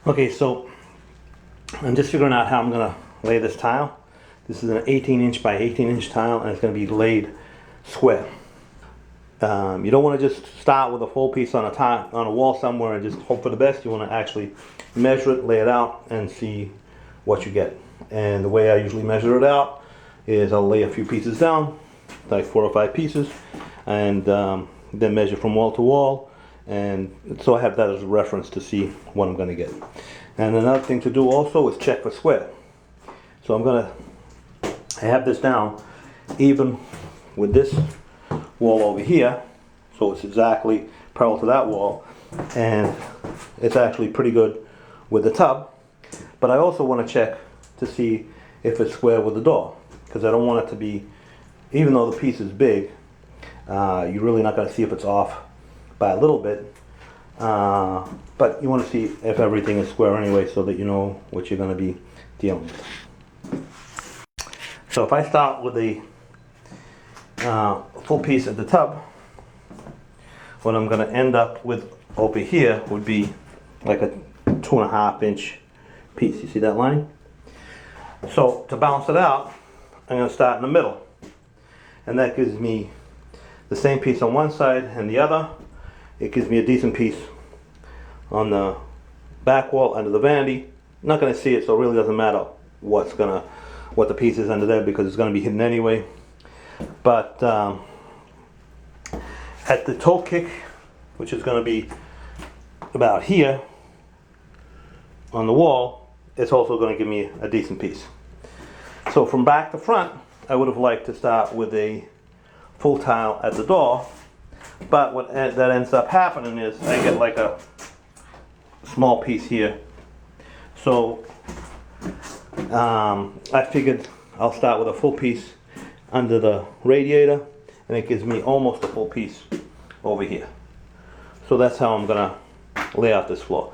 Okay, so I'm just figuring out how I'm gonna lay this tile. This is an 18-inch by 18-inch tile, and it's gonna be laid square. You don't want to just start with a full piece on a wall somewhere and just hope for the best. You want to actually measure it, lay it out, and see what you get. And the way I usually measure it out is I'll lay a few pieces down, like 4 or 5 pieces, and then measure from wall to wall, and so I have that as a reference to see what I'm going to get. And another thing to do also is check for square. So I have this down even with this wall over here, so it's exactly parallel to that wall, and it's actually pretty good with the tub. But I also want to check to see if it's square with the door, because I don't want it to be, even though the piece is big, you're really not going to see if it's off by a little bit, but you want to see if everything is square anyway, so that you know what you're going to be dealing with. So if I start with a full piece at the tub, what I'm going to end up with over here would be like a 2.5 inch piece. You see that line? So to balance it out, I'm going to start in the middle, and that gives me the same piece on one side and the other. It gives me a decent piece on the back wall under the vanity. I'm not going to see it, so it really doesn't matter what the piece is under there, because it's going to be hidden anyway. But at the toe kick, which is going to be about here on the wall, it's also going to give me a decent piece. So from back to front, I would have liked to start with a full tile at the door, but what that ends up happening is I get like a small piece here. So I figured I'll start with a full piece under the radiator, and it gives me almost a full piece over here. So that's how I'm gonna lay out this floor.